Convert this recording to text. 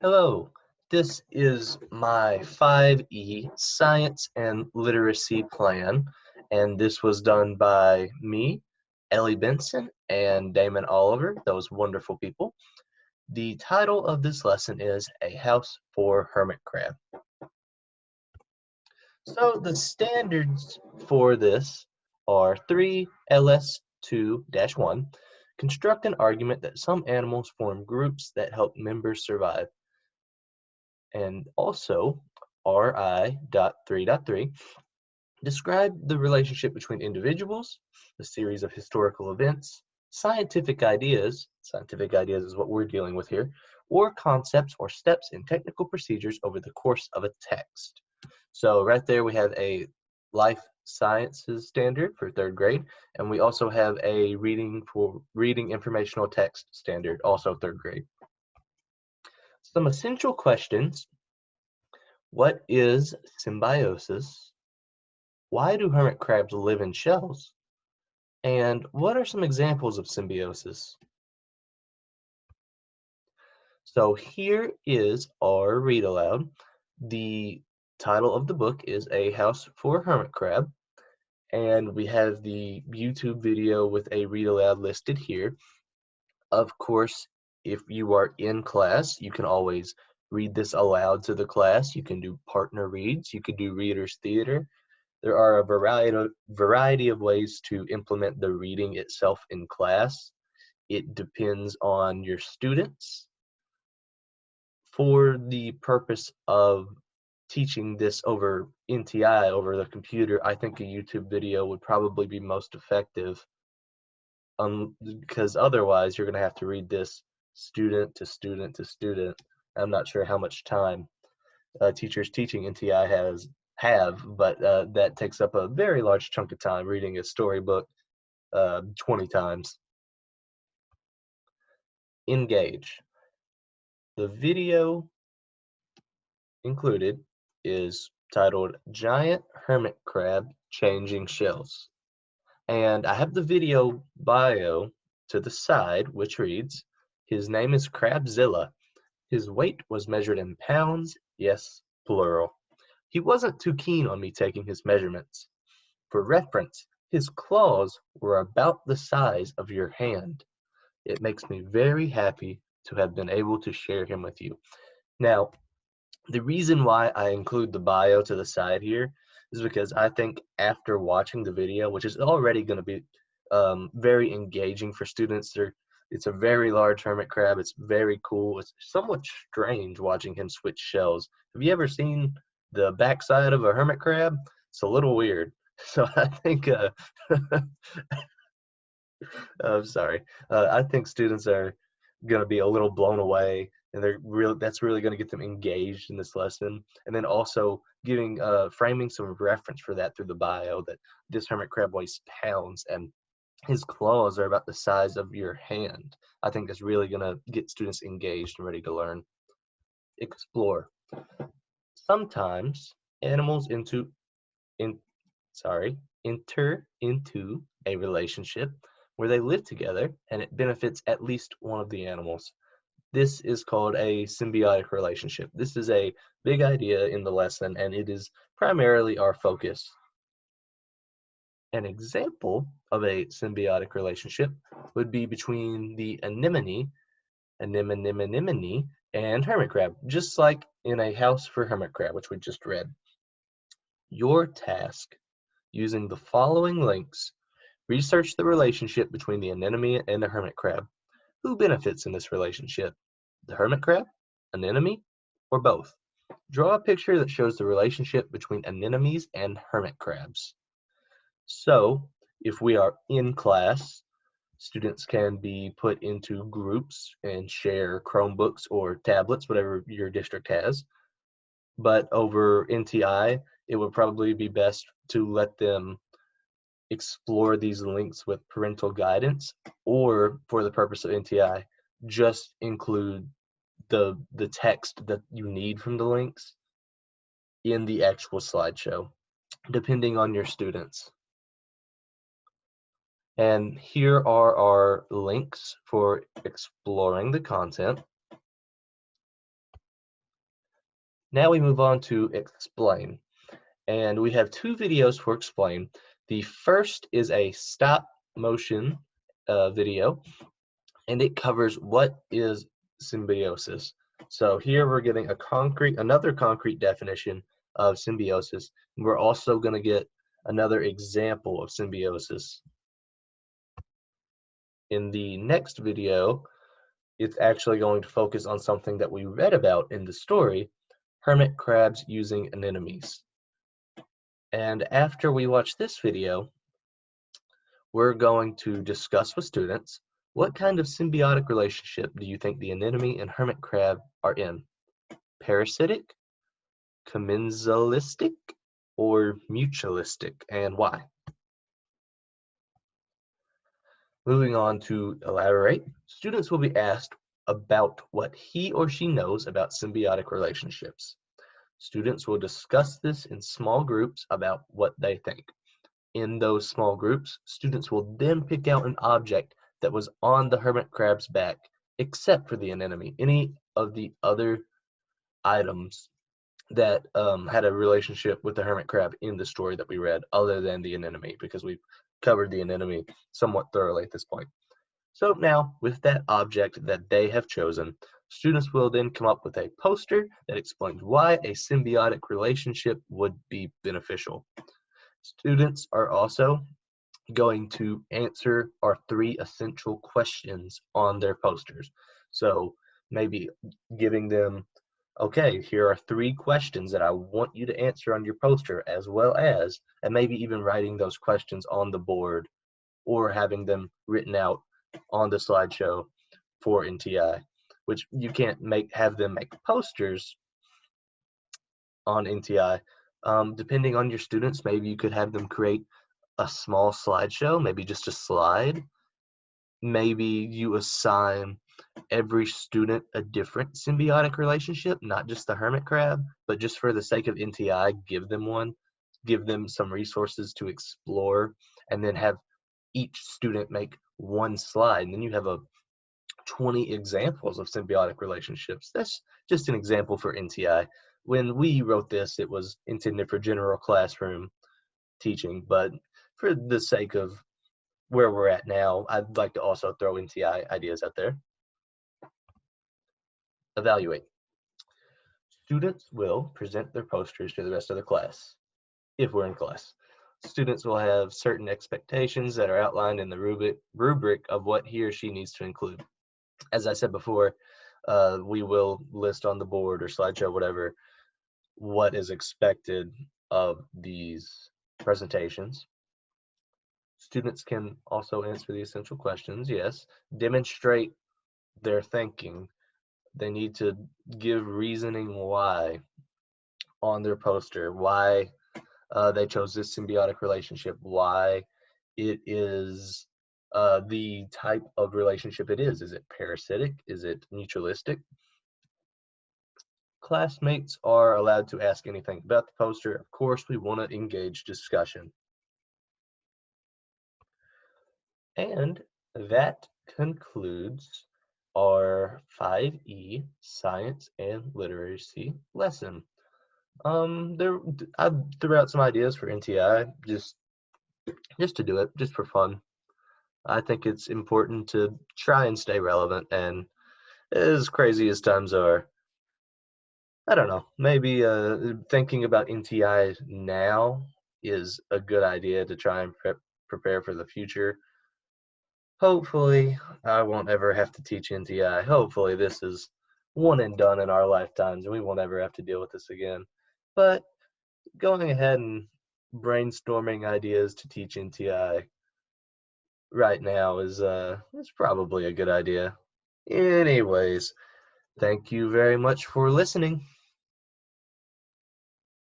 Hello, this is my 5E Science and Literacy Plan, and this was done by me, Ellie Benson, and Damon Oliver, those wonderful people. The title of this lesson is A House for Hermit Crab. So the standards for this are 3 LS2-1. Construct an argument that some animals form groups that help members survive. And also RI.3.3, describe the relationship between individuals, a series of historical events, scientific ideas is what we're dealing with here, or concepts or steps in technical procedures over the course of a text. So right there we have a life sciences standard for 3rd grade, and we also have a reading informational text standard, also 3rd grade. Some essential questions. What is symbiosis? Why do hermit crabs live in shells? And what are some examples of symbiosis? So here is our read aloud. The title of the book is A House for Hermit Crab, and we have the YouTube video with a read aloud listed here. Of course, if you are in class, you can always read this aloud to the class. You can do partner reads, you can do readers theater. There are a variety of ways to implement the reading itself in class. It depends on your students. For the purpose of teaching this over NTI, over the computer, I think a YouTube video would probably be most effective, because otherwise you're going to have to read this student to student to student. I'm not sure how much time teachers teaching NTI have, but that takes up a very large chunk of time reading a storybook 20 times. Engage. The video included is titled Giant Hermit Crab Changing Shells. And I have the video bio to the side, which reads, his name is Crabzilla. His weight was measured in pounds, yes, plural. He wasn't too keen on me taking his measurements. For reference, his claws were about the size of your hand. It makes me very happy to have been able to share him with you. Now, the reason why I include the bio to the side here is because I think after watching the video, which is already going to be very engaging for students, it's a very large hermit crab. It's very cool. It's somewhat strange watching him switch shells. Have you ever seen the backside of a hermit crab? It's a little weird. So I think, I'm sorry. I think students are going to be a little blown away, and that's really going to get them engaged in this lesson. And then also giving framing some reference for that through the bio, that this hermit crab weighs pounds and his claws are about the size of your hand. I think that's really going to get students engaged and ready to learn. Explore. Sometimes animals enter into a relationship where they live together and it benefits at least one of the animals. This is called a symbiotic relationship. This is a big idea in the lesson, and it is primarily our focus. An example of a symbiotic relationship would be between the anemone, and hermit crab, just like in A House for Hermit Crab, which we just read. Your task, using the following links, research the relationship between the anemone and the hermit crab. Who benefits in this relationship? The hermit crab, anemone, or both? Draw a picture that shows the relationship between anemones and hermit crabs. So, if we are in class, students can be put into groups and share Chromebooks or tablets, whatever your district has. But over NTI, it would probably be best to let them explore these links with parental guidance, or for the purpose of NTI, just include the text that you need from the links in the actual slideshow, depending on your students. And here are our links for exploring the content. Now we move on to explain. And we have two videos for explain. The first is a stop motion video, and it covers what is symbiosis. So here we're getting another concrete definition of symbiosis. And we're also going to get another example of symbiosis. In the next video, it's actually going to focus on something that we read about in the story, hermit crabs using anemones. And after we watch this video, we're going to discuss with students what kind of symbiotic relationship do you think the anemone and hermit crab are in? Parasitic, commensalistic, or mutualistic, and why? Moving on to elaborate, students will be asked about what he or she knows about symbiotic relationships. Students will discuss this in small groups about what they think. In those small groups, students will then pick out an object that was on the hermit crab's back, except for the anemone. Any of the other items that had a relationship with the hermit crab in the story that we read, other than the anemone, because we've covered the anemone somewhat thoroughly at this point. So now, with that object that they have chosen, students will then come up with a poster that explains why a symbiotic relationship would be beneficial. Students are also going to answer our 3 essential questions on their posters. So maybe giving them, okay, here are 3 questions that I want you to answer on your poster, as well as, and maybe even writing those questions on the board or having them written out on the slideshow for NTI, which you can't have them make posters on NTI. Depending on your students, maybe you could have them create a small slideshow, maybe just a slide. Maybe you assign every student a different symbiotic relationship, not just the hermit crab, but just for the sake of NTI, give them one, give them some resources to explore, and then have each student make one slide. And then you have 20 examples of symbiotic relationships. That's just an example for NTI. When we wrote this, it was intended for general classroom teaching, but for the sake of where we're at now, I'd like to also throw NTI ideas out there. Evaluate. Students will present their posters to the rest of the class, if we're in class. Students will have certain expectations that are outlined in the rubric of what he or she needs to include. As I said before, we will list on the board or slideshow, whatever, what is expected of these presentations. Students can also answer the essential questions, yes. Demonstrate their thinking. They need to give reasoning why on their poster, why they chose this symbiotic relationship, why it is the type of relationship it is. Is it parasitic? Is it mutualistic? Classmates are allowed to ask anything about the poster. Of course, we want to engage discussion. And that concludes our 5E Science and Literacy lesson. I threw out some ideas for NTI, just to do it, just for fun. I think it's important to try and stay relevant, and as crazy as times are, I don't know, maybe thinking about NTI now is a good idea to try and prepare for the future. Hopefully, I won't ever have to teach NTI. Hopefully, this is one and done in our lifetimes, and we won't ever have to deal with this again. But going ahead and brainstorming ideas to teach NTI right now is probably a good idea. Anyways, thank you very much for listening.